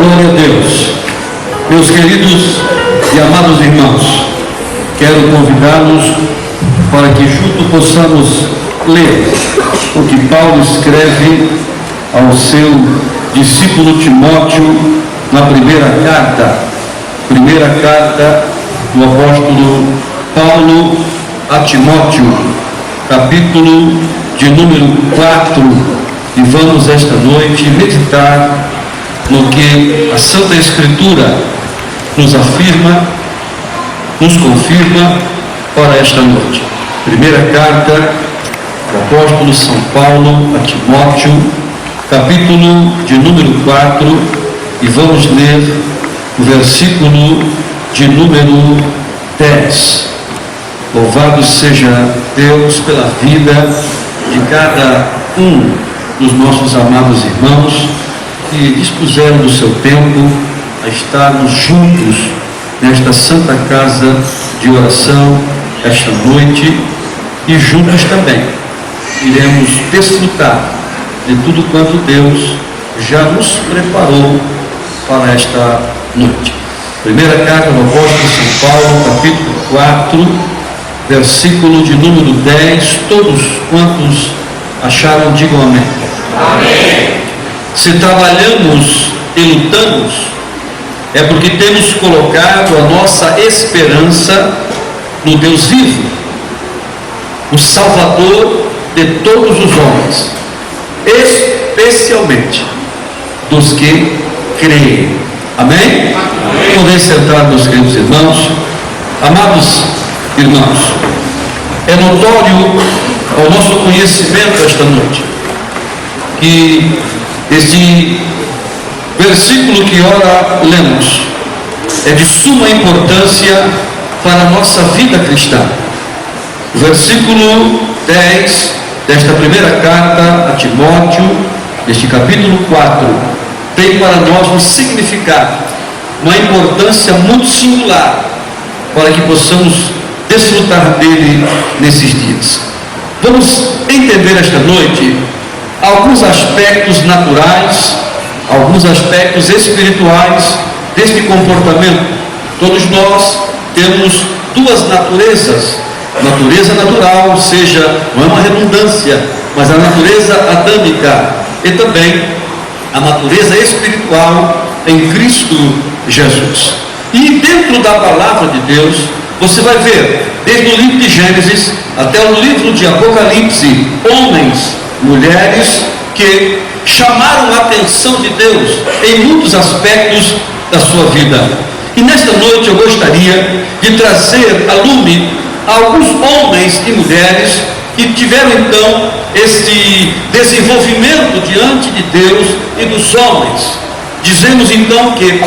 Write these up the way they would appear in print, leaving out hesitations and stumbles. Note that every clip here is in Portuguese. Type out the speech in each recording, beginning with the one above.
Glória a Deus. Meus queridos e amados irmãos, quero convidá-los para que juntos possamos ler o que Paulo escreve ao seu discípulo Timóteo na primeira carta do apóstolo Paulo a Timóteo, capítulo de número 4, e vamos esta noite meditar no que a Santa Escritura nos afirma, nos confirma para esta noite. Primeira carta do apóstolo São Paulo a Timóteo, capítulo de número 4, e vamos ler o versículo de número 10. Louvado seja Deus pela vida de cada um dos nossos amados irmãos que dispuseram do seu tempo a estarmos juntos nesta santa casa de oração esta noite, e juntos também iremos desfrutar de tudo quanto Deus já nos preparou para esta noite. Primeira carta do apóstolo São Paulo, capítulo 4, versículo de número 10. Todos quantos acharam, digam amém. Amém. Se trabalhamos e lutamos, é porque temos colocado a nossa esperança no Deus vivo, o Salvador de todos os homens, especialmente dos que creem. Amém? Podem sentar, meus queridos irmãos. Amados irmãos, é notório ao nosso conhecimento esta noite que este versículo que ora lemos é de suma importância para a nossa vida cristã. O versículo 10 desta primeira carta a Timóteo, deste capítulo 4, tem para nós um significado, uma importância muito singular, para que possamos desfrutar dele nesses dias. Vamos entender esta noite alguns aspectos naturais, alguns aspectos espirituais deste comportamento. Todos nós temos duas naturezas: natureza natural, ou seja, não é uma redundância, mas a natureza adâmica, e também a natureza espiritual em Cristo Jesus. E dentro da palavra de Deus, você vai ver, desde o livro de Gênesis até o livro de Apocalipse, homens, mulheres que chamaram a atenção de Deus em muitos aspectos da sua vida. E nesta noite eu gostaria de trazer a lume alguns homens e mulheres que tiveram então este desenvolvimento diante de Deus e dos homens. Dizemos então que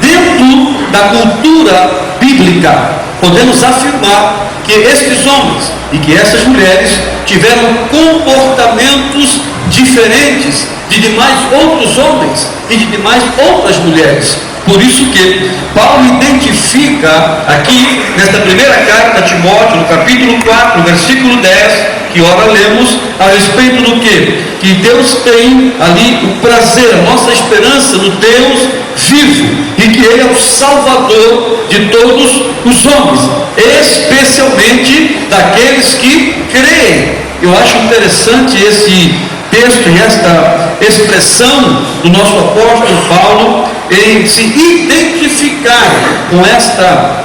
dentro da cultura bíblica podemos afirmar que estes homens e que essas mulheres tiveram comportamentos diferentes de demais outros homens e de demais outras mulheres. Por isso que Paulo identifica aqui, nesta primeira carta a Timóteo, no capítulo 4, versículo 10, que ora lemos, a respeito do que? Que Deus tem ali o prazer, a nossa esperança no Deus vivo, e que Ele é o Salvador de todos os homens, especialmente daqueles que creem. Eu acho interessante esse texto e esta expressão do nosso apóstolo Paulo em se identificar com esta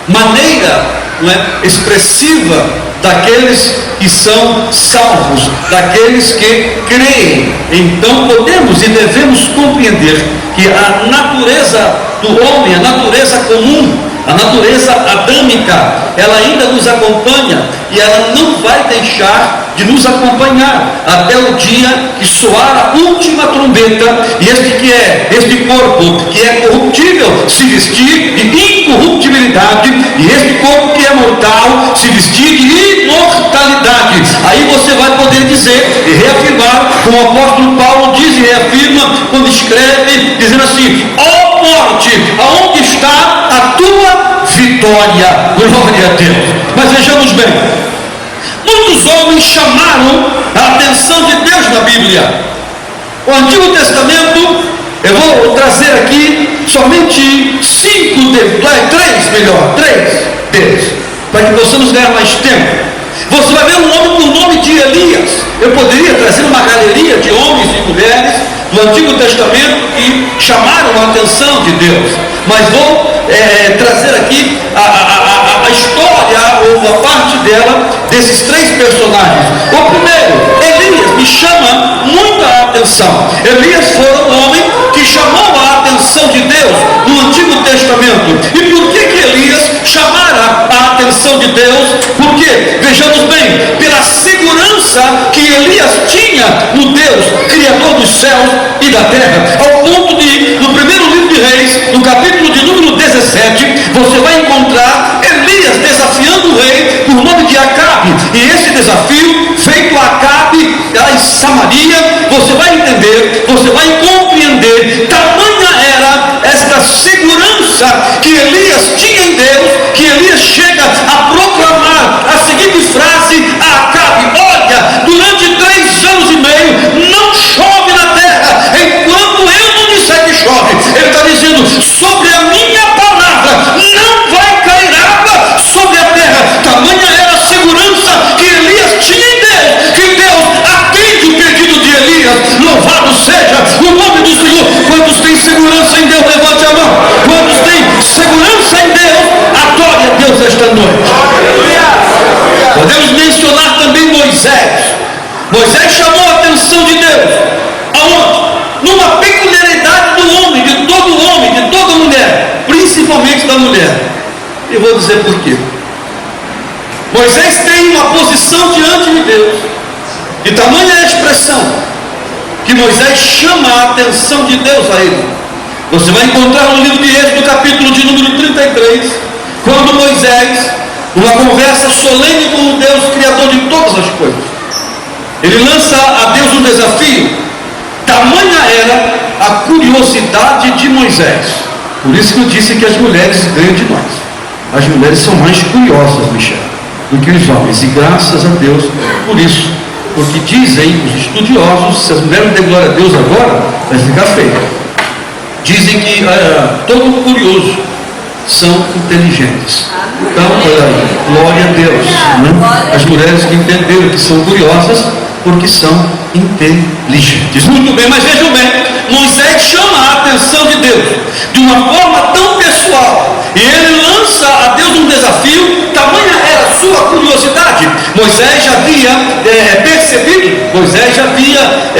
maneira, não é, expressiva daqueles que são salvos, daqueles que creem. Então podemos e devemos compreender que a natureza do homem, a natureza comum, a natureza adâmica, ela ainda nos acompanha e ela não vai deixar de nos acompanhar até o dia que soar a última trombeta e este corpo que é corruptível se vestir de incorruptibilidade e este corpo que é mortal se vestir de imortalidade. Aí você vai poder dizer e reafirmar, como o apóstolo Paulo diz e reafirma quando escreve, dizendo assim: ó morte, aonde está a tua vitória? Glória a Deus. Mas vejamos bem, muitos homens chamaram a atenção de Deus na Bíblia. O Antigo Testamento, eu vou trazer aqui somente três deles, para que possamos ganhar mais tempo. Você vai ver um homem com o nome de Elias. Eu poderia trazer uma galeria de homens e mulheres do Antigo Testamento que chamaram a atenção de Deus, mas vou trazer aqui a história ou a parte dela desses três personagens. O primeiro, Elias, me chama muito a atenção. Elias foi um homem que chamou a atenção de Deus no Antigo Testamento. E por que Elias chamara a atenção de Deus? Porque, vejamos bem, pela segurança que Elias tinha no Deus, Criador dos céus e da terra, ao ponto de, no primeiro livro de Reis, no capítulo de número 17, você vai encontrar Elias desafiando o rei por nome de Acabe. E esse desafio feito a Acabe lá em Samaria, você vai entender, você vai compreender, tamanha era esta segurança que Elias tinha em Deus, que Elias chega a proclamar a seguinte frase a Acabe: olha, durante 3 anos e meio não chove na terra, enquanto eu não disser que chove. Ele está dizendo: sobre a minha palavra não vai cair água, sobre a E vou dizer por quê. Moisés tem uma posição diante de Deus, de tamanha expressão, que Moisés chama a atenção de Deus a ele. Você vai encontrar no livro de Êxodo, capítulo de número 33, quando Moisés, numa conversa solene com o Deus Criador de todas as coisas, ele lança a Deus um desafio. Tamanha era a curiosidade de Moisés. Por isso que eu disse que as mulheres ganham de nós. As mulheres são mais curiosas, Michel, do que os homens. E graças a Deus por isso. Porque dizem os estudiosos, se as mulheres não derem glória a Deus agora, vai ficar feio. Dizem que todo curioso são inteligentes. Então, glória a Deus, né? As mulheres que entenderam que são curiosas porque são inteligentes. Muito bem, mas vejam bem, Moisés chama a atenção de Deus de uma forma tão pessoal, e ele lança a Deus um desafio. Tamanha era a sua curiosidade. Moisés já havia percebido, Moisés já havia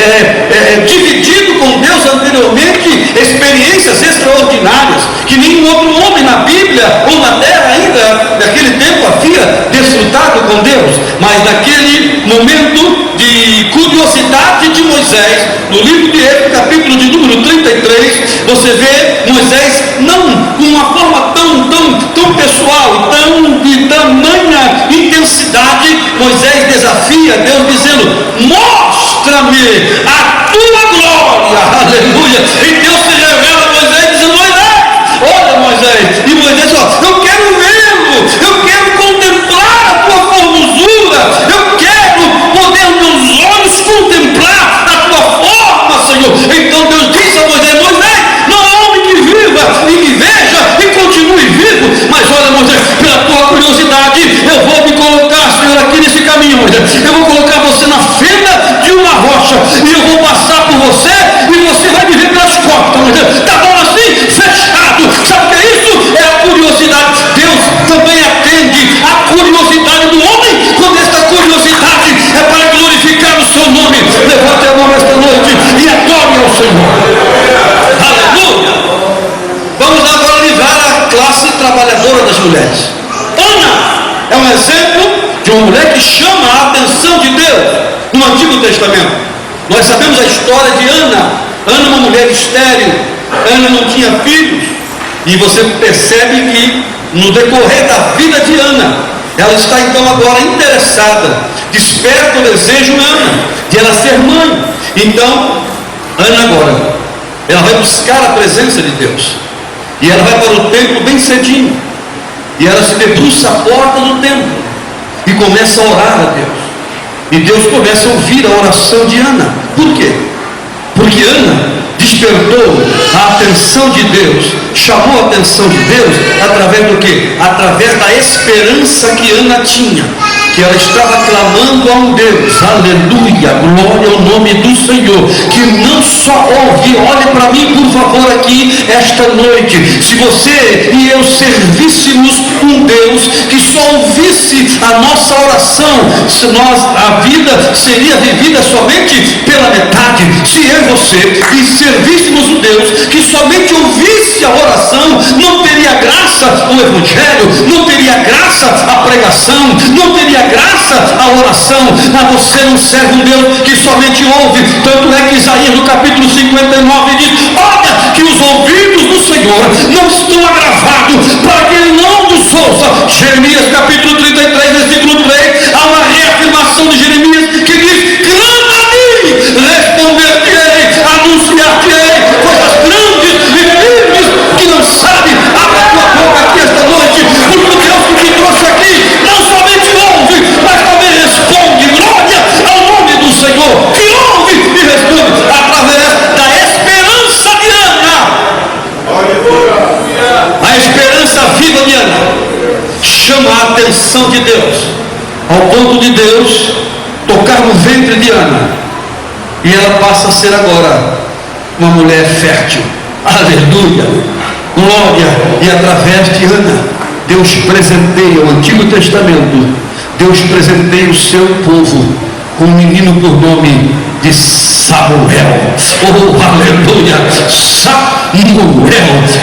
dividido com Deus anteriormente experiências extraordinárias que nenhum outro homem na Bíblia ou na terra ainda naquele tempo havia desfrutado com Deus. Mas naquele momento de curiosidade de Moisés, no livro de Êxodo, capítulo de número 33, você vê Moisés não com uma forma tão pessoal, de tamanha intensidade. Moisés desafia Deus dizendo: mostra-me a tua glória, aleluia. E Deus se revela a Moisés dizendo: Moisés, olha Moisés, e Moisés diz: eu quero vê-lo, eu quero contemplar a tua formosura, eu quero poder meus olhos contemplar a tua forma, Senhor. Então Deus disse a Moisés: Moisés, não há homem que viva e que veja e continue vivo, mas olha Moisés, pela tua curiosidade eu vou me colocar, Senhor, aqui nesse caminho, Moisés. Eu vou colocar você na fenda de uma rocha e eu vou passar por você e você vai me ver pelas costas, Moisés. Está bom assim? Fechado. Sabe o que é isso? É a curiosidade. Deus também atende a curiosidade do homem quando esta curiosidade é para glorificar o seu nome. Levante a mão esta noite e adore ao Senhor. Aleluia. Vamos agora livrar a classe trabalhadora das mulheres. Ana é um exemplo de uma mulher que chama a atenção de Deus no Antigo Testamento. Nós sabemos a história de Ana. Ana é uma mulher estéril. Ana não tinha filhos. E você percebe que no decorrer da vida de Ana, ela está então agora interessada, desperta o desejo em Ana de ela ser mãe. Então Ana agora, ela vai buscar a presença de Deus, e ela vai para o templo bem cedinho, e ela se debruça à porta do templo e começa a orar a Deus. E Deus começa a ouvir a oração de Ana. Por quê? Porque Ana despertou a atenção de Deus, chamou a atenção de Deus através do quê? Através da esperança que Ana tinha, que ela estava clamando a um Deus, aleluia, glória ao nome do Senhor, que não só ouve. Olhe para mim por favor aqui esta noite. Se você e eu servíssemos um Deus que só ouvisse a nossa oração, a vida seria vivida somente pela metade. Se eu e você servíssemos um Deus que somente ouvisse a oração, não teria graça o Evangelho, não teria graça a pregação, não teria graça a oração. Mas você não serve um Deus que somente ouve. Tanto é que Isaías no capítulo 59 diz: olha que os ouvidos do Senhor não estão agravados para que ele não nos ouça. Jeremias capítulo 33 versículo 3, há uma reafirmação de Jeremias que diz: clama a mim, responder-te-ei, anunciar-te-ei coisas grandes e firmes que não sabe. Abra a tua boca aqui esta noite, porque o Deus que te trouxe aqui não somente ouve, mas também responde. Glória ao nome do Senhor, que ouve e responde através da esperança de Ana. A esperança viva de Ana chama a atenção de Deus, ao ponto de Deus tocar no ventre de Ana, e ela passa a ser agora uma mulher fértil. Aleluia, glória. E através de Ana, Deus presenteia o Antigo Testamento, Deus presenteia o seu povo com um menino por nome de Samuel, oh aleluia, Samuel,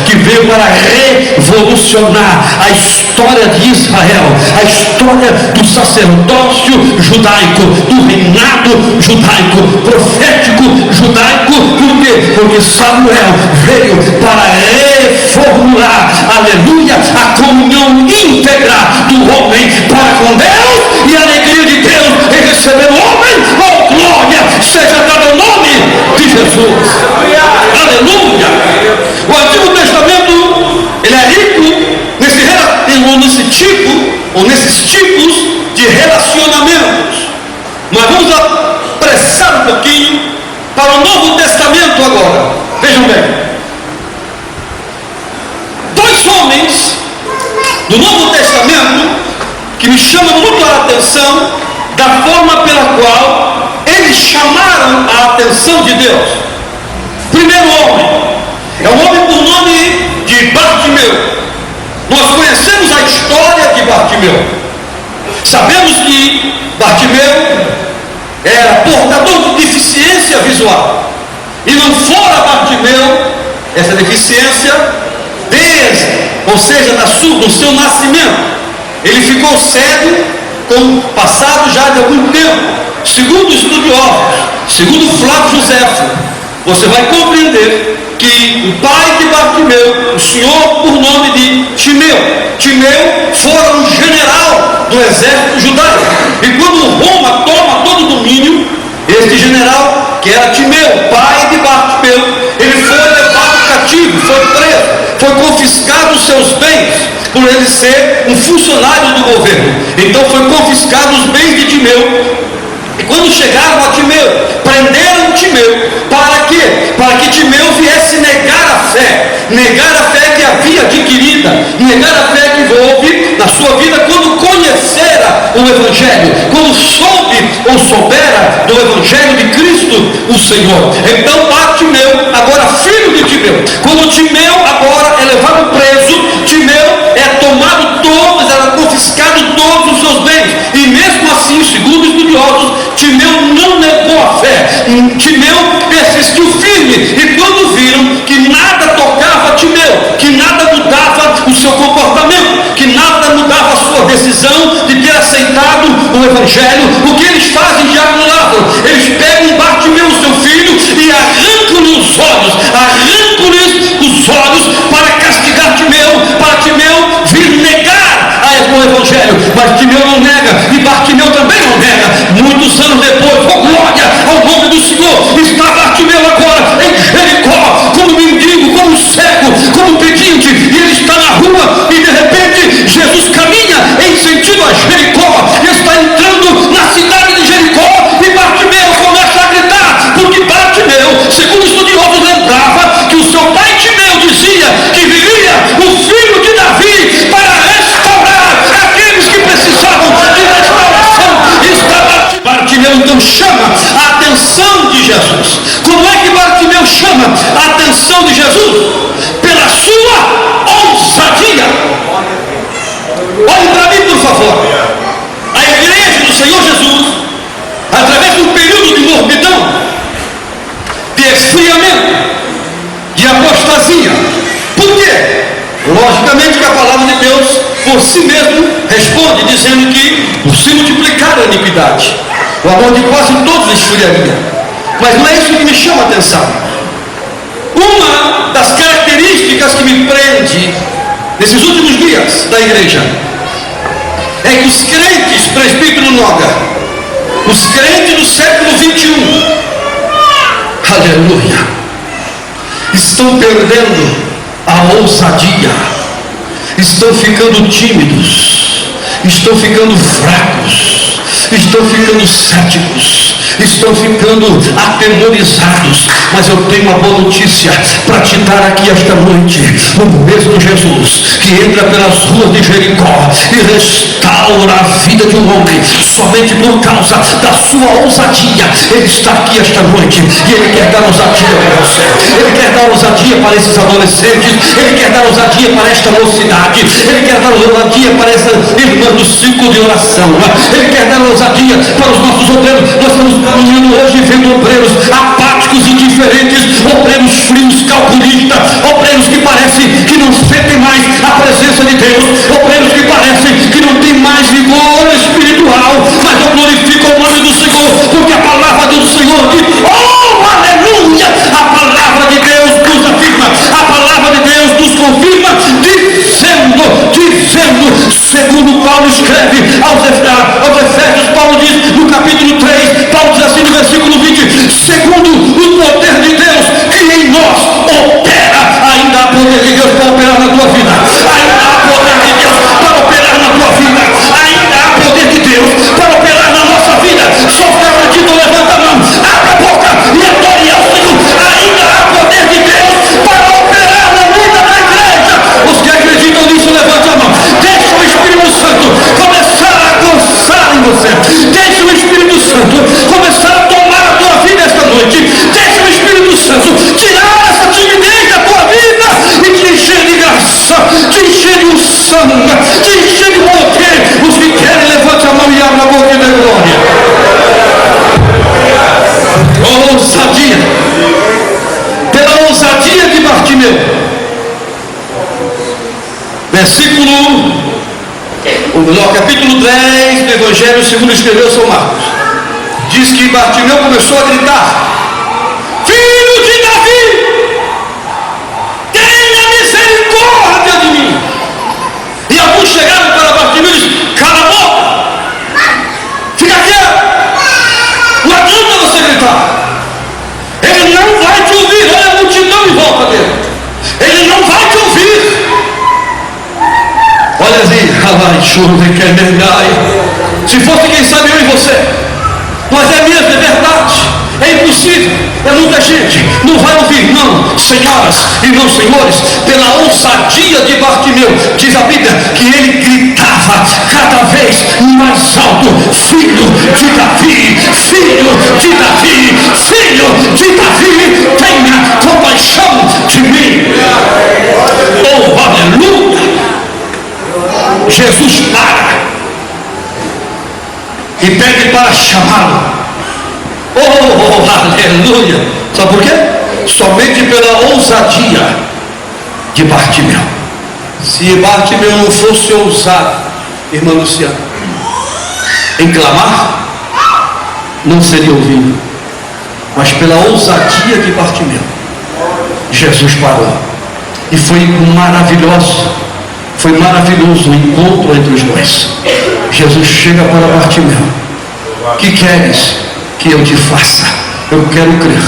que veio para revolucionar a história de Israel, a história do sacerdócio judaico, do reinado judaico, profético judaico. Por quê? Porque Samuel veio para reformular, aleluia, a comunhão íntegra do homem para com Deus, e a alegria de Deus em receber o homem. Oh glória seja dada ao nome de Jesus, aleluia. O Antigo Testamento, ele é rico nesse tipo, ou nesses tipos de relacionamentos. Mas vamos apressar um pouquinho para o Novo Testamento agora. Vejam bem, dois homens do Novo Testamento que me chamam muito a atenção da forma pela qual eles chamaram a atenção de Deus. Primeiro homem é um homem por nome de Bartimeu. Nós conhecemos a história de Bartimeu. Sabemos que Bartimeu era portador de deficiência visual, e não fora Bartimeu essa deficiência ou seja, no seu nascimento. Ele ficou cego com o passado já de algum tempo. Segundo estudiosos, segundo Flávio Joséfo, você vai compreender que o pai de Bartimeu, o senhor por nome de Timeu fora um general do exército judaico. E quando Roma toma todo o domínio, este general, que era Timeu, pai de Bartimeu, ele foi levado cativo, foi preso, foi confiscado os seus bens, por ele ser um funcionário do governo. Então foi confiscado os bens de Timeu. E quando chegaram a Timeu, prenderam Timeu. Para quê? Para que Timeu viesse negar a fé que havia adquirida, negar a fé que houve na sua vida quando conhecera o Evangelho, quando soube ou soubera do Evangelho de Cristo, o Senhor. Então Bartimeu, agora filho de Timeu, quando Timeu agora é levado preso, Timeu é tomado todos, era confiscado todos os seus bens, e mesmo assim, segundo estudiosos, Timeu não negou a fé. Timeu persistiu firme, e quando viram que nada tocava Timeu, que nada mudava o seu comportamento, que nada mudava a sua decisão de ter aceitado o Evangelho, o que eles fazem de anulável? Eles pegam Bartimeu, seu filho, e arrancam-lhe os olhos para castigar Timeu, para Timeu vir negar o Evangelho. Mas Timeu não nega, e Bartimeu também não nega. Muitos anos depois, oh glória ao nome do Senhor, está Bartimeu agora em Jericó, como mendigo, como cego, como pedinte, e ele está na rua, e de repente Jesus caminha em sentido a Jericó, e está entrando na cidade de Jericó, e Bartimeu começa a gritar, porque Bartimeu, segundo estudiosos, lembrava que o seu pai Timeu dizia que viria o filho de Davi para restaurar aqueles que precisavam de restauração. Bartimeu então chama a atenção de Jesus. Como é que Bartimeu chama a atenção de Jesus? Pela sua ousadia. Olhe para mim, por favor. A igreja do Senhor Jesus, através de um período de morbidão, de esfriamento, de apostasia. Por quê? Logicamente que a palavra de Deus por si mesmo responde, dizendo que por se multiplicar a iniquidade, o amor de quase todos esfriaria. Mas não é isso que me chama a atenção. Uma das características que me prende nesses últimos dias da igreja é que os crentes, presbítero Noga, os crentes do século 21, aleluia, estão perdendo a ousadia, estão ficando tímidos, estão ficando fracos, estão ficando céticos, estão ficando atemorizados. Mas eu tenho uma boa notícia para te dar aqui esta noite. O mesmo Jesus que entra pelas ruas de Jericó e restaura a vida de um homem somente por causa da sua ousadia, ele está aqui esta noite, e ele quer dar ousadia para você. Ele quer dar ousadia para esses adolescentes, ele quer dar ousadia para esta mocidade, ele quer dar ousadia para essa irmã do ciclo de oração, ele quer dar ousadia para os nossos obreiros. Nós estamos caminhando hoje vendo obreiros apáticos, indiferentes, obreiros frios, calculistas, obreiros que parecem que não sentem mais a presença de Deus, obreiros que parecem que não tem mais vigor espiritual. Mas eu glorifico o nome do Senhor, porque a palavra do Senhor diz: oh, aleluia! A palavra de Deus nos afirma, a palavra de Deus nos confirma, dizendo, segundo Paulo escreve aos Efésios, Paulo diz no capítulo 3, Paulo diz assim no versículo 20: segundo o poder de Deus que em nós opera. Ainda há poder de Deus para operar na tua vida, ainda há poder de Deus para operar na tua vida, ainda há poder de Deus para operar na nossa vida. Só que acredita, levanta a mão, abre a boca e adore ao Senhor. Ainda há poder de Deus para operar na vida da igreja. Os que acreditam nisso, levanta a mão. Deixa o Espírito Santo começar a gozar em você. Deixa o Espírito Santo começar a tomar a tua vida esta noite. Deixa o Espírito Santo tirar essa timidez da tua vida e te encher de graça, te encher de unção, te encher de poder. Os que querem, levante a mão e abra a boca e dê glória. Ousadia, pela ousadia de Bartimeu. Capítulo 10 do Evangelho segundo escreveu São Marcos. Diz que Bartimeu começou a gritar: filho de Davi, tenha misericórdia de mim. E alguns chegaram para Bartimeu e disseram: cala a boca, fica quieto, não adianta você gritar, ele não vai te ouvir. Olha a multidão em volta dele, ele não vai te ouvir. Olha assim, se fosse quem sabe eu e você, mas é mesmo, é verdade, é impossível, é muita gente, não vai ouvir. Não, senhoras e não senhores, pela ousadia de Bartimeu, diz a Bíblia que ele gritava cada vez mais alto: filho de Davi, filho de Davi, filho de Davi, tenha compaixão de mim. Oh, aleluia! Jesus para e pede para chamá-lo. Oh, aleluia! Sabe por quê? Somente pela ousadia de Bartimeu. Se Bartimeu não fosse ousado, irmã Luciana, em clamar, não seria ouvido. Mas pela ousadia de Bartimeu, Jesus parou. E foi maravilhoso. Foi maravilhoso o encontro entre os dois. Jesus chega para Bartimeu: que queres que eu te faça? Eu quero crer.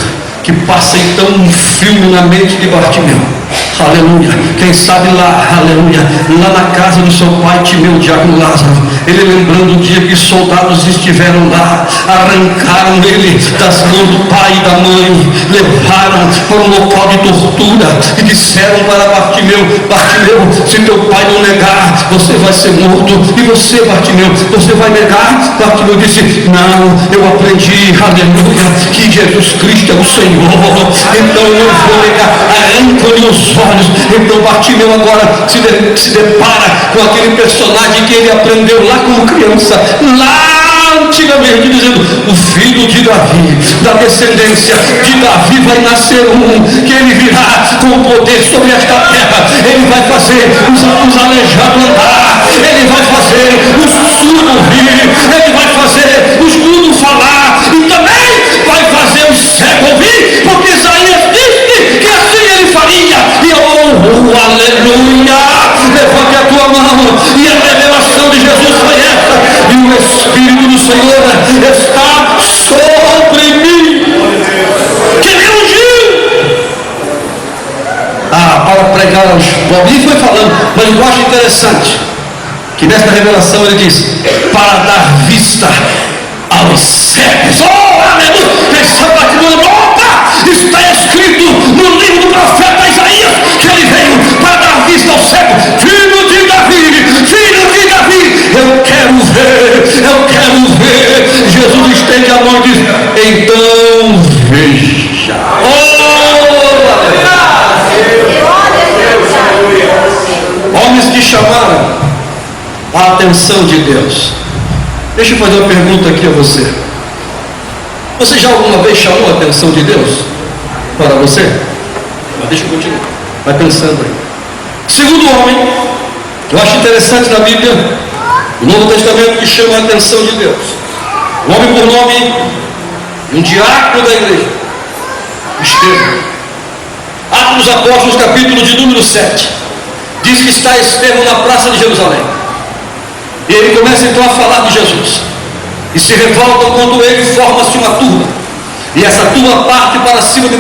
Que passa então um filme na mente de Bartimeu. Aleluia. Quem sabe lá, aleluia, lá na casa do seu pai Timeu, o diácono Lázaro, ele lembrando o dia que soldados estiveram lá, arrancaram ele das mãos do pai e da mãe, levaram para um local de tortura e disseram para Bartimeu: Bartimeu, se teu pai não negar, você vai ser morto. E você, Bartimeu, você vai negar? Bartimeu disse: não, eu aprendi, aleluia, que Jesus Cristo é o Senhor, então eu não vou negar. Arranca-lhe os olhos. Então Bartimeu agora se depara com aquele personagem que ele aprendeu lá como criança, lá antigamente, dizendo: o filho de Davi, da descendência de Davi vai nascer um, que ele virá com poder sobre esta terra. Ele vai fazer os aleijados andar, ele vai fazer os surdos ouvir, ele vai fazer os mudos falar, e também vai fazer os cegos ouvir, porque Isaías disse que assim ele faria. E aleluia, levante a tua mão, e a revelação de Jesus foi essa: e o Espírito do Senhor está sobre mim, que me ungiu para pregar aos pobres. E foi falando, mas eu acho interessante que nesta revelação ele diz: para dar vista aos cegos. Oh, aleluia! Pensava que está escrito no livro do profeta Isaías que ele veio para dar vista ao cego. Filho de Davi, filho de Davi, eu quero ver. Jesus estende a mão e diz: então veja. Homens que chamaram a atenção de Deus. Deixa eu fazer uma pergunta aqui a você. Você já alguma vez chamou a atenção de Deus para você? Deixa eu continuar. Vai pensando aí. Segundo homem, eu acho interessante na Bíblia, o Novo Testamento, que chama a atenção de Deus. Um homem por nome, um diácono da igreja, Estevão. Atos dos Apóstolos, capítulo de número 7. Diz que está Estevão na praça de Jerusalém. E ele começa então a falar de Jesus. E se revoltam quando ele, forma-se uma turma. E essa turma parte para cima de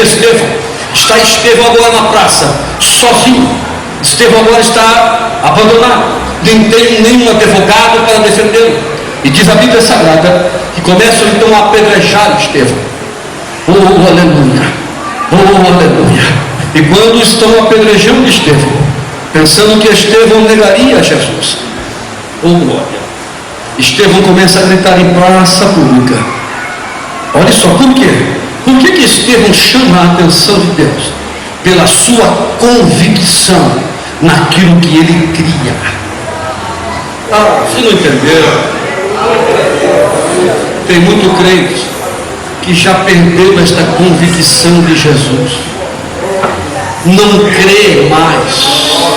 Estevão. Está Estevão agora na praça, sozinho. Estevão agora está abandonado. Nem tem nenhum advogado para defendê-lo. E diz a Bíblia Sagrada que começam então a apedrejar Estevão. Oh, aleluia! Oh, aleluia! E quando estão apedrejando Estevão, pensando que Estevão negaria a Jesus, oh glória! Estevão começa a gritar em praça pública. Olha só, por quê? Por que Estevão chama a atenção de Deus? Pela sua convicção naquilo que ele cria. Você não entendeu? Tem muito crente que já perdeu esta convicção de Jesus. Não crê mais,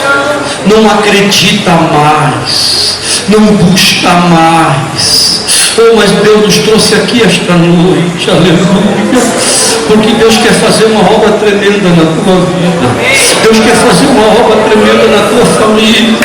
não acredita mais, não busca mais. Oh, mas Deus nos trouxe aqui esta noite, aleluia, porque Deus quer fazer uma obra tremenda na tua vida. Deus quer fazer uma obra tremenda na tua família.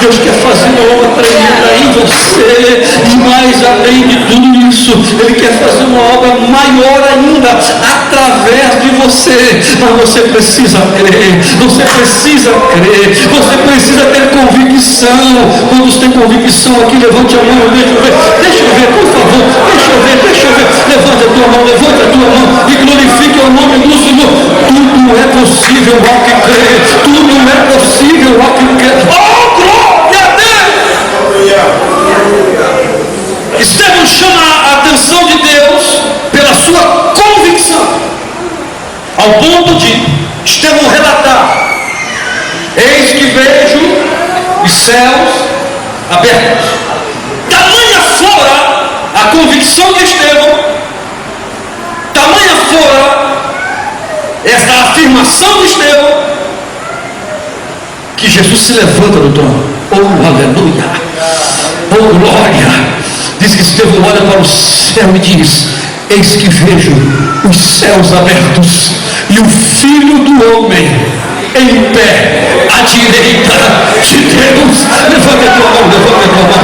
Deus quer fazer uma obra tremenda em você. E mais além de tudo isso, Ele quer fazer uma obra maior ainda através de você. Mas você precisa crer, você precisa crer, você precisa ter convicção. Quando você tem convicção aqui, levante a mão, deixa eu ver, por favor, deixa eu ver, levanta a tua mão e glorifique o nome do Senhor. Tudo é possível ao que crê, tudo é possível ao que crê. Oh, glória a Deus! Estevão chama a atenção de Deus pela sua convicção, ao ponto de Estevão relatar: eis que vejo os céus abertos. Tamanha fora a convicção de Estevão, tamanha fora esta afirmação de Estevão, que Jesus se levanta do trono. Oh, aleluia! Oh, glória! Diz que Estevão olha para o céu e diz: eis que vejo os céus abertos e o Filho do Homem em pé à direita de Deus. Levanta a tua mão, levanta a tua mão.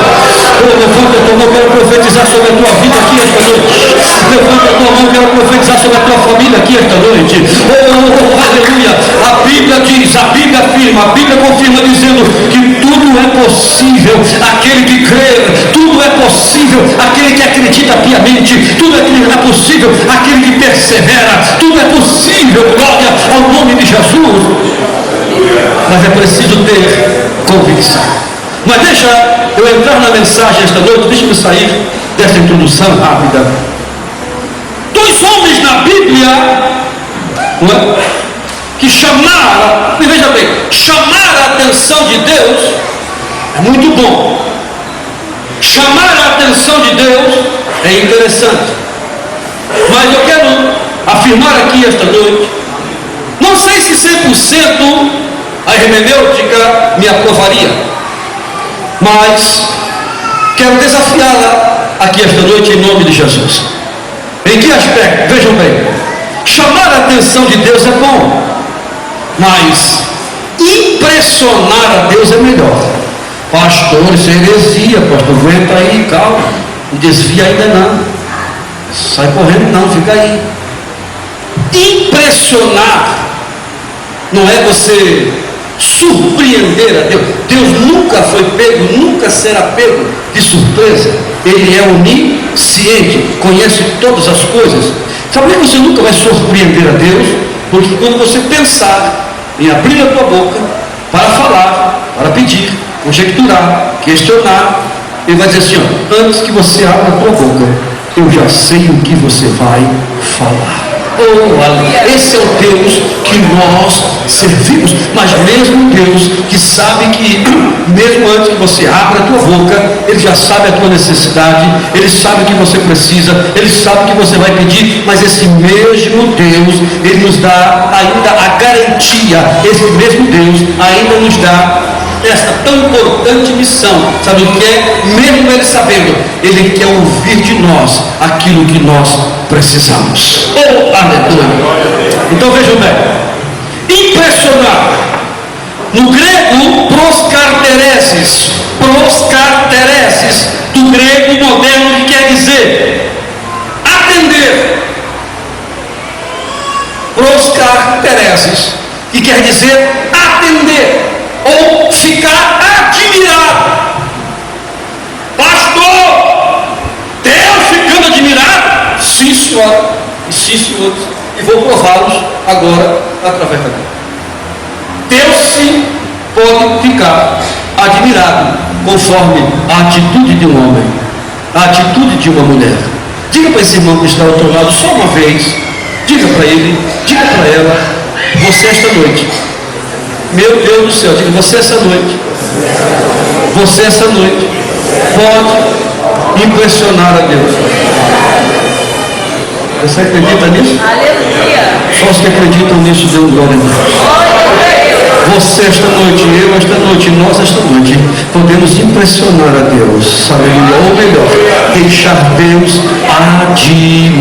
Oh, levanta a tua mão, quero profetizar sobre a tua vida aqui esta noite. Levanta a tua mão, quero profetizar sobre a tua família aqui esta noite. Oh, aleluia. A Bíblia diz, a Bíblia afirma, a Bíblia confirma dizendo que tudo é possível aquele que crê, tudo é possível aquele que acredita piamente, tudo é possível aquele que persevera, tudo é possível, glória ao nome de Jesus. Mas é preciso ter convicção. Mas deixa eu entrar na mensagem esta noite, deixa eu sair dessa introdução rápida. Dois homens na Bíblia, não é? Que chamaram, veja bem, chamar a atenção de Deus é muito bom. Chamar a atenção de Deus é interessante. Mas eu quero afirmar aqui esta noite, não sei se 100% a hermenêutica me aprovaria, mas quero desafiá-la aqui esta noite em nome de Jesus. Em que aspecto? Vejam bem, chamar a atenção de Deus é bom, mas impressionar a Deus é melhor. Pastor, isso é heresia, pastor, aguenta aí, calma, não desvia ainda não, sai correndo não, fica aí. Impressionar não é você surpreender a Deus. Deus nunca foi pego, nunca será pego de surpresa. Ele é onisciente, conhece todas as coisas. Sabe por que você nunca vai surpreender a Deus? Porque quando você pensar em abrir a tua boca para falar, para pedir, conjecturar, questionar, Ele vai dizer assim, ó, antes que você abra a tua boca, eu já sei o que você vai falar. Oh, esse é o Deus que nós servimos, mas mesmo Deus que sabe que mesmo antes que você abra a tua boca, Ele já sabe a tua necessidade, Ele sabe o que você precisa, Ele sabe o que você vai pedir, mas esse mesmo Deus, Ele nos dá ainda a garantia, esse mesmo Deus ainda nos dá esta tão importante missão. Sabe o que é? Mesmo Ele sabendo, Ele quer ouvir de nós aquilo que nós precisamos. Oh, aleluia! Então vejam bem, impressionar, no grego proskarteresis, do grego moderno, que quer dizer atender, proskarteresis, que quer dizer atender ou ficar admirado. Pastor, Deus ficando admirado? Sim, senhora, e sim, senhores, e vou prová-los agora através da Bíblia. Deus sim pode ficar admirado conforme a atitude de um homem, a atitude de uma mulher. Diga para esse irmão que está ao outro lado só uma vez, diga para ele, diga para ela, você esta noite, meu Deus do céu, diga, você essa noite pode impressionar a Deus. Você acredita nisso? Aleluia. Só os que acreditam nisso dão glória a Deus. Você esta noite, eu esta noite, nós esta noite, podemos impressionar a Deus, aleluia, ou melhor, deixar Deus admirar.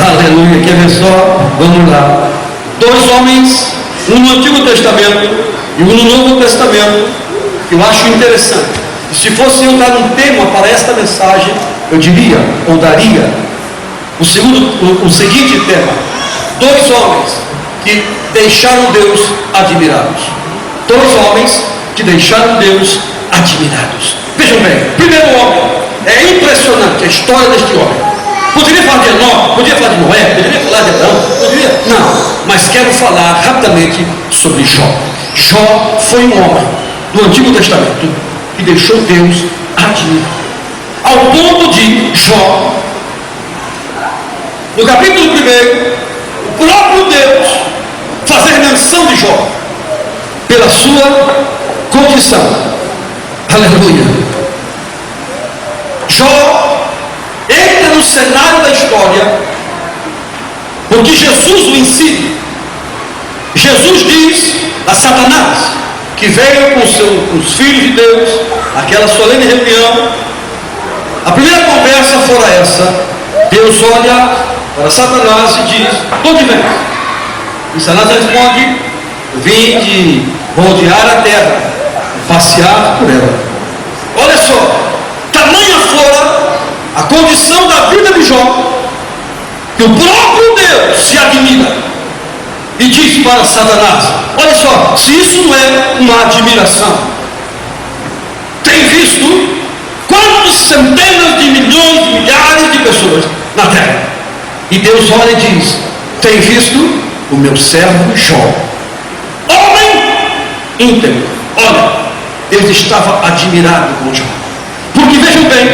Aleluia, quer ver só? Vamos lá. Dois homens, um no Antigo Testamento e um no Novo Testamento, que eu acho interessante. E se fosse eu dar um tema para esta mensagem, eu diria, ou daria, o seguinte tema: dois homens que deixaram Deus admirados. Dois homens que deixaram Deus admirados. Vejam bem, primeiro homem, é impressionante a história deste homem. Poderia falar de Enoque, poderia falar de Noé, poderia falar de Abraão, poderia? Não, mas quero falar rapidamente sobre Jó. Jó foi um homem do Antigo Testamento que deixou Deus admirado. Ao ponto de Jó, no capítulo 1, o próprio Deus fazer menção de Jó pela sua condição. Aleluia. Jó entra no cenário da história porque Jesus o ensina. Jesus diz a Satanás, que veio com os filhos de Deus, aquela solene reunião. A primeira conversa fora essa. Deus olha para Satanás e diz: de onde vem? E Satanás responde: vim de rodear a terra, passear por ela. Olha só, tamanha fora a condição da vida de Jó, que o próprio Deus se admira e diz para Satanás: olha só, se isso não é uma admiração, tem visto quantas centenas de milhões, de milhares de pessoas na terra. E Deus olha e diz: tem visto o meu servo Jó, homem íntegro. Olha, Deus estava admirado com Jó, porque vejam bem,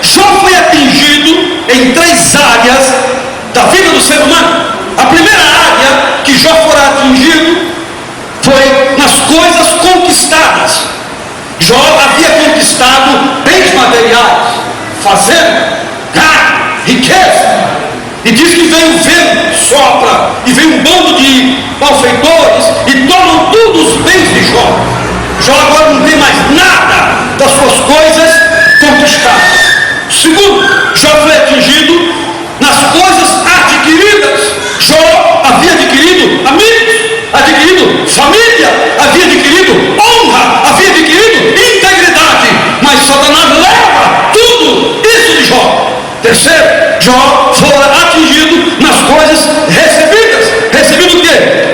Jó foi atingido em três áreas da vida do ser humano. A primeira área que Jó fora atingido foi nas coisas conquistadas. Jó havia conquistado bens materiais, fazenda, gado, riqueza. E diz que veio o vento, sopra, e vem um bando de malfeitores e tomam todos os bens de Jó. Jó agora não tem mais nada das suas coisas conquistadas. Segundo, Jó foi atingido nas coisas adquiridas. Jó havia adquirido amigos, adquirido família, havia adquirido honra, havia adquirido integridade, mas Satanás leva tudo isso de Jó. Terceiro, Jó fora atingido nas coisas recebidas. Recebido o quê?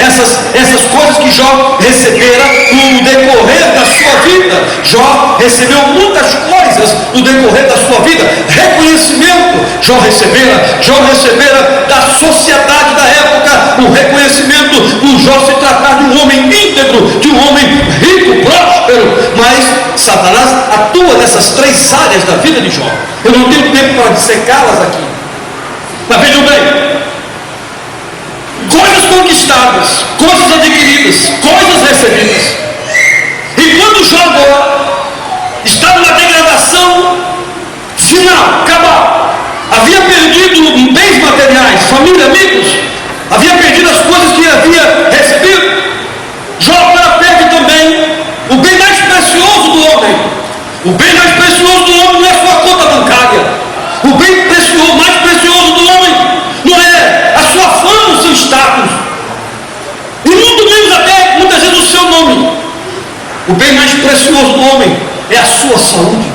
Essas coisas que Jó recebera no decorrer da sua vida. Jó recebeu muitas coisas no decorrer da sua vida. Reconhecimento Jó recebera da sociedade da época, o reconhecimento do Jó se tratar de um homem íntegro, de um homem rico, próspero. Mas Satanás atua nessas três áreas da vida de Jó. Eu não tenho tempo para dissecá-las aqui, mas vejam bem: coisas conquistadas, coisas adquiridas, coisas recebidas. O bem mais precioso do homem é a sua saúde.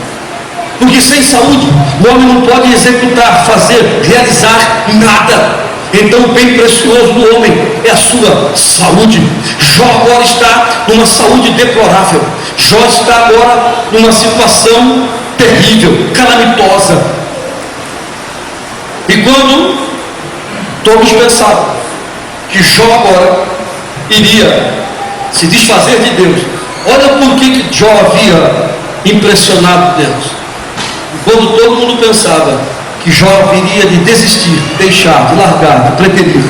Porque sem saúde, o homem não pode executar, fazer, realizar nada. Então o bem precioso do homem é a sua saúde. Jó agora está numa saúde deplorável. Jó está agora numa situação terrível, calamitosa. E quando todos pensavam que Jó agora iria se desfazer de Deus, olha por que Jó havia impressionado Deus. Quando todo mundo pensava que Jó viria de desistir, deixar, de largar, de preterir,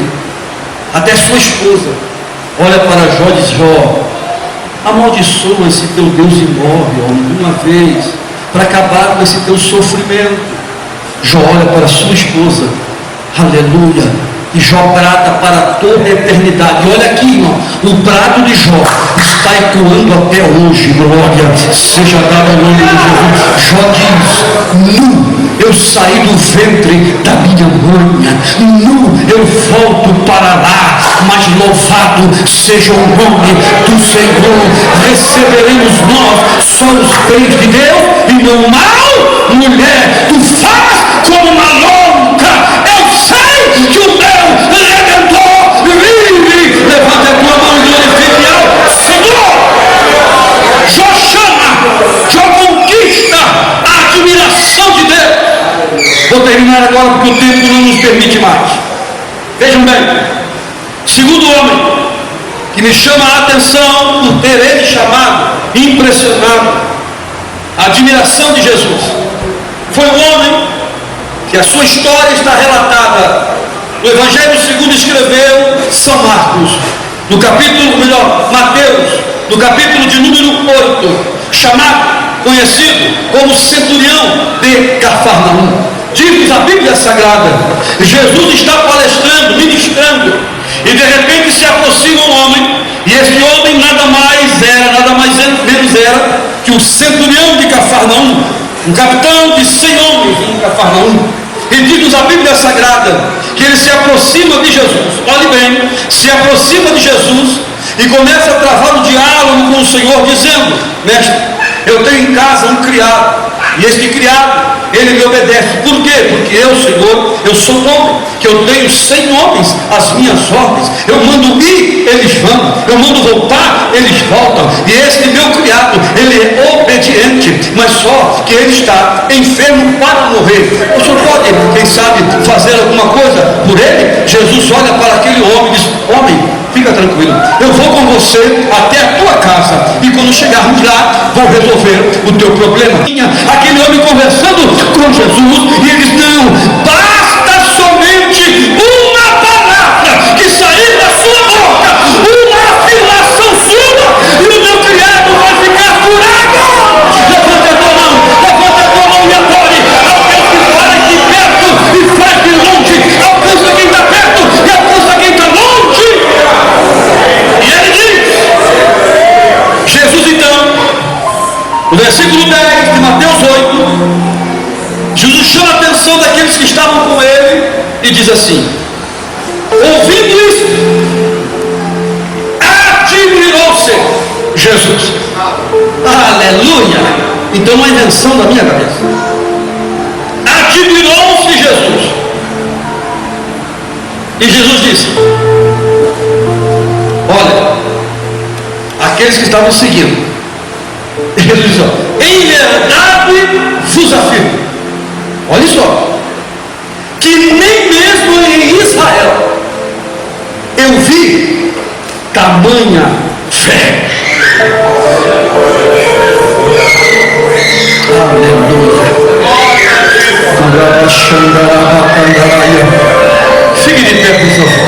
até sua esposa olha para Jó e diz: Jó, amaldiçoa esse teu Deus e morre, homem, de uma vez, para acabar com esse teu sofrimento. Jó olha para sua esposa, aleluia, e Jó brada para toda a eternidade. E olha aqui, irmão, o brado de Jó está ecoando até hoje. Glória seja dada ao nome de Jesus. Jó diz: nu eu saí do ventre da minha mãe, nu eu volto para lá, mas louvado seja o nome do Senhor. Receberemos nós só os bens de Deus e não o mal. Mulher, tu faz como uma louca. Eu sei que o meu Redentor vive. Levanta a tua mão e glorifique ao Senhor. Jó chama, Jó conquista a admiração de Deus. Vou terminar agora porque o tempo não nos permite mais. Vejam bem, segundo homem que me chama a atenção por ter ele chamado, impressionado, a admiração de Jesus, foi um homem que a sua história está relatada no Evangelho segundo escreveu São Marcos, no capítulo, melhor, Mateus, no capítulo de número 8, chamado, conhecido como centurião de Cafarnaum. Diz a Bíblia Sagrada, Jesus está palestrando, ministrando, e de repente se aproxima um homem, e esse homem nada mais menos era que o centurião de Cafarnaum, um capitão de 100 homens em Cafarnaum. E diz a Bíblia Sagrada que ele se aproxima de Jesus, olhe bem, se aproxima de Jesus e começa a travar um diálogo com o Senhor, dizendo: mestre, eu tenho em casa um criado, e este criado, ele me obedece. Por quê? Porque eu, Senhor, eu sou homem, que eu tenho 100 homens às minhas ordens. Eu mando ir, eles vão. Eu mando voltar, eles voltam. E este meu criado, ele é obediente, mas só que ele está enfermo para morrer. O senhor pode, quem sabe, fazer alguma coisa por ele? Jesus olha para aquele homem e diz: homem, fica tranquilo, eu vou com você até a tua casa, e quando chegarmos lá, vou resolver o teu problema. Aquele homem conversando com Jesus, e ele diz: não, basta somente uma palavra que sair da sua boca, uma afirmação sua, e o meu criado vai ficar curado. Levanta a tua mão e adore ao Deus que fala aqui perto e faz de longe, alcança quem está perto e alcança quem está longe. E ele diz, Jesus então, no versículo 10 de Mateus 8, Jesus chama a atenção daqueles que estavam com ele e diz assim: ouvindo isso, admirou-se Jesus. Aleluia! Então uma invenção da minha cabeça. Admirou-se Jesus. E Jesus disse: olha, aqueles que estavam seguindo, Jesus disse: em verdade vos afirmo, olha só, que nem mesmo em Israel eu vi tamanha fé. Aleluia. Fique de pé, por favor.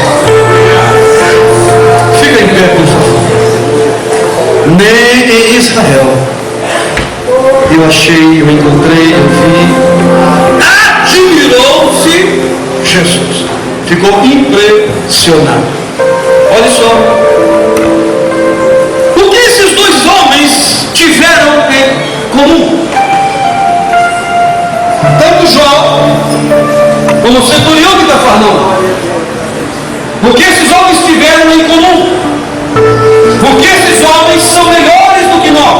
Fica em pé, por favor. Nem em Israel eu achei, eu encontrei, eu vi. Admirou-se Jesus. Ficou impressionado. Olha só. O que esses dois homens tiveram em comum? Tanto Jó como o centurião de Cafarnaum. O que esses homens tiveram em comum? Porque esses homens são melhores do que nós.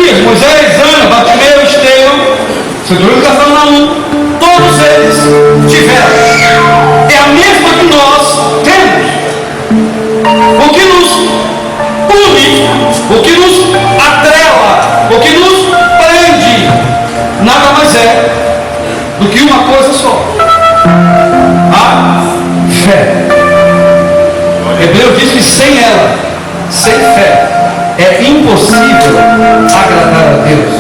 Elias, Moisés, Ana, Bartimeu, Estevão, centurião de Cafarnaum, todos eles tiveram. É a mesma que nós temos. O que nos une, o que nos atrela, o que nos prende, nada mais é do que uma coisa só: a fé. Hebreus diz que sem ela, sem fé, é impossível agradar a Deus.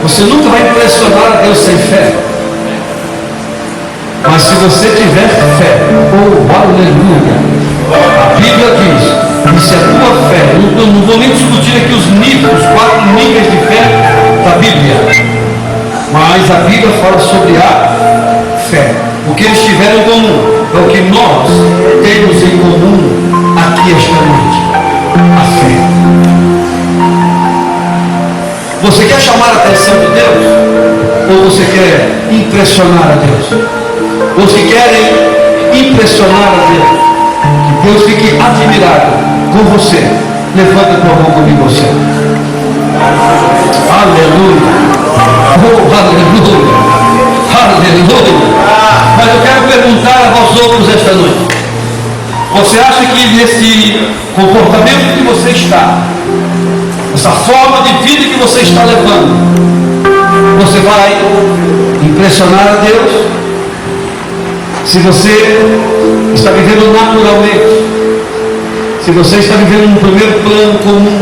Você nunca vai impressionar a Deus sem fé. Mas se você tiver fé, oh aleluia, a Bíblia diz que se a tua fé, eu não vou nem discutir aqui os níveis, os 4 níveis de fé da Bíblia, mas a Bíblia fala sobre a fé. O que eles tiveram em comum é o que nós temos em comum aqui esta noite: a fé. Você quer chamar a atenção de Deus? Ou você quer impressionar a Deus? Os que querem impressionar a Deus, que Deus fique admirado com você, levanta a tua mão comigo, você. Aleluia. Oh, aleluia. Aleluia. Mas eu quero perguntar a vós outros esta noite: você acha que nesse comportamento que você está, essa forma de vida que você está levando, você vai impressionar a Deus? Se você está vivendo naturalmente, se você está vivendo um primeiro plano comum,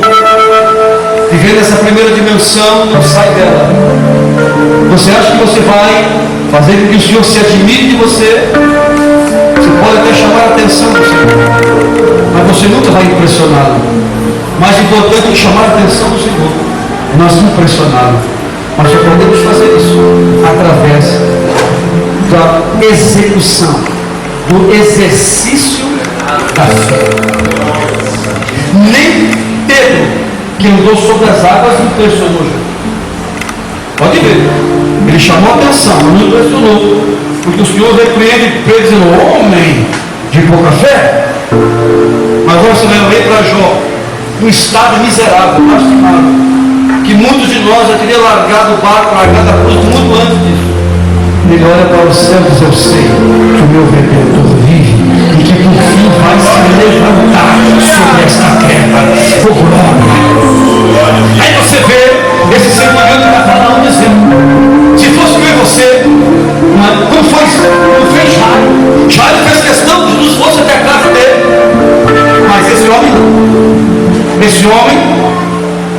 vivendo essa primeira dimensão, não sai dela, você acha que você vai fazer com que o Senhor se admire de você? Você pode até chamar a atenção do Senhor, mas você nunca vai impressioná-lo. Mais importante que chamar a atenção do Senhor, nós impressioná-lo. Mas só podemos fazer isso através da execução, do exercício da fé. Nem Pedro, que andou sobre as águas, impressionou Jesus. Pode ver, ele chamou a atenção, mas não impressionou, porque o Senhor repreende Pedro dizendo: homem de pouca fé. Mas agora você vai ler para Jó, um estado miserável, lastimado, que muitos de nós já teriam largado o barco, largado a cruz muito antes disso. Ele olha para o céu e diz: eu sei que o meu Redentor vive e que por fim vai se levantar sobre esta terra. Oh, glória! Aí você vê esse centurião que está falando dizendo: se fosse eu e você, não fez Jairo. Jairo fez questão que Jesus fosse até a casa dele. Mas esse homem não. Esse homem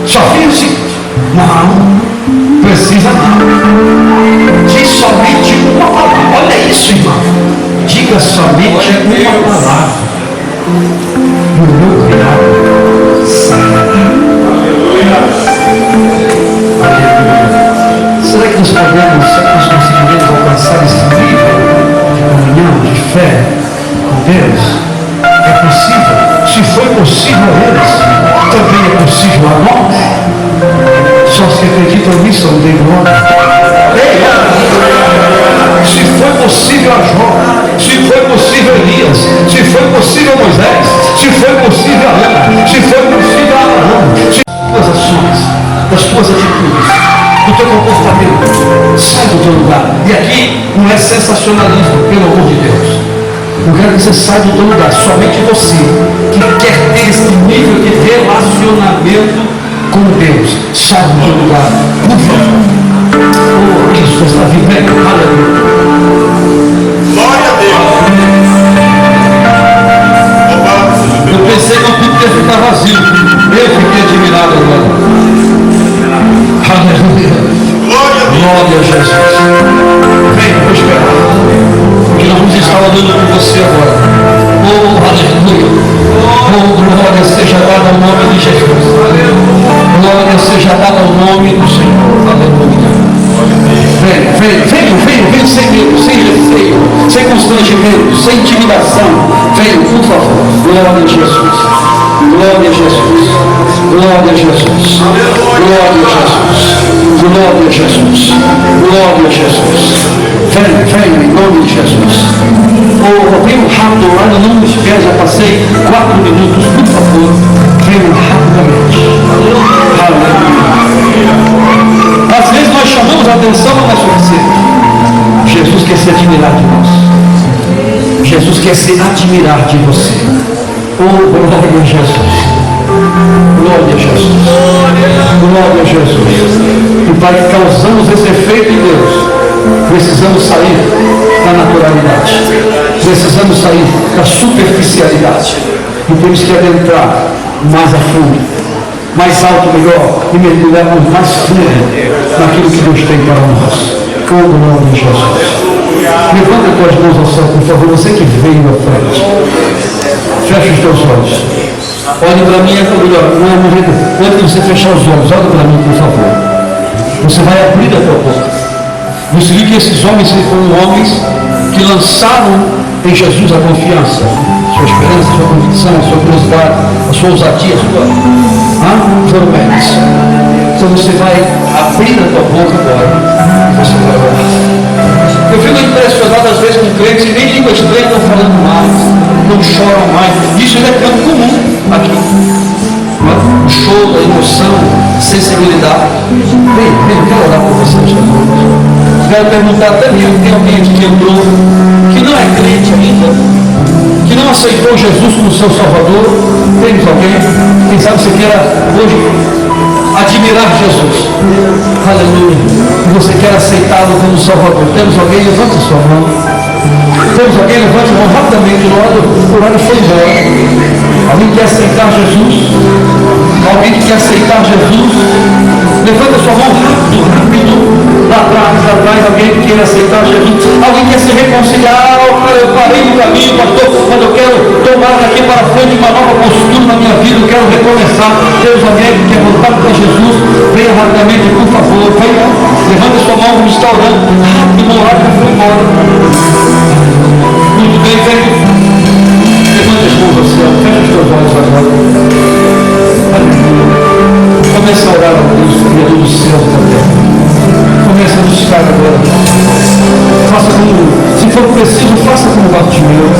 só fez o seguinte: não, precisa não. Diz somente uma palavra. Olha isso, irmão. Diga somente uma palavra. E o meu criado sarará. Será que nós conseguiremos alcançar esse nível de comunhão, de fé com Deus? É possível. Se foi possível a eles, também é possível a nós. Só se acreditam nisso, não tem glória. Se foi possível a Jó, se foi possível a Elias, se foi possível a Moisés, se foi possível a Ana, se foi possível a Abraão, se das ações, das tuas atitudes, do teu comportamento, sai do teu lugar. E aqui não é sensacionalismo, pelo amor de Deus. Eu quero que você saia do teu lugar. Somente você que quer ter esse nível de relacionamento com Deus, sai do teu lugar, por favor. Oh, isso está vivendo. Aleluia. Glória a Deus. Eu pensei que o púlpito ia ficar vazio. Eu fiquei admirado agora. Aleluia. Glória a Jesus. Vem, vou esperar. Porque nós vamos estar orando por você agora. Oh, aleluia. Oh, glória seja dada ao nome de Jesus. Glória seja dada ao nome do Senhor. Aleluia. Vem, sem medo, sem receio, sem constrangimento, sem intimidação. Venha, por favor. Glória a Jesus. Glória a Jesus. Glória a Jesus. Glória a Jesus. Glória a Jesus. Glória a Jesus. Vem, em nome de Jesus. Oh, venham rápido, olha, não me espere, já passei 4 minutos, por favor. Venham rapidamente. Aleluia. chamamos a atenção não é suficiente. Jesus quer se admirar de nós. Jesus quer se admirar de você. Oh, glória a Jesus. Glória a Jesus. Glória a Jesus. E para que causamos esse efeito em Deus, precisamos sair da naturalidade. Precisamos sair da superficialidade. E temos que adentrar mais a fundo, mais alto, melhor, e mergulharmos mais fundo naquilo que Deus tem para nós. Oh, glória a Jesus. Levanta tuas mãos ao céu, por favor, você que veio à frente. Fecha os teus olhos. Olhe para mim, antes de você fechar os olhos, olhe para mim, por favor. Você vai abrir a tua boca. Você viu que esses homens foram homens que lançaram em Jesus a confiança, sua esperança, sua convicção, sua curiosidade, a sua ousadia, foram eles. Então você vai abrir a tua boca agora e você vai orar. Eu fico impressionado às vezes com crentes que nem língua estranha estão falando mais, não choram mais. Isso é muito comum aqui. O show da emoção, sensibilidade. Vem, eu quero orar por vocês também. Quero perguntar até mesmo, tem alguém aqui que entrou, que não é crente ainda, que não aceitou Jesus como seu Salvador? Temos alguém? Quem sabe você quer hoje admirar Jesus? Aleluia. E você quer aceitá-lo como Salvador? Temos alguém? Levante a sua mão. Temos alguém? Levante a mão rapidamente. O horário foi embora. Alguém quer aceitar Jesus? Alguém que quer aceitar Jesus? Levanta a sua mão rápido, rápido. Lá atrás, alguém que quer aceitar Jesus. Alguém quer se reconciliar. Eu parei no caminho, pastor, mas eu quero tomar daqui para frente uma nova postura na minha vida. Eu quero recomeçar. Temos alguém que quer voltar para Jesus? Venha rapidamente, por favor. Venha. Levanta a sua mão, como está orando. Rápido, o horário já foi embora. Muito bem, venha. Levanta as mãos ao céu. Fecha os teus olhos agora. Começa a orar a Deus, Criador do céu e da terra. Começa a buscar agora. Faça como, se for preciso, faça como Bartimeu.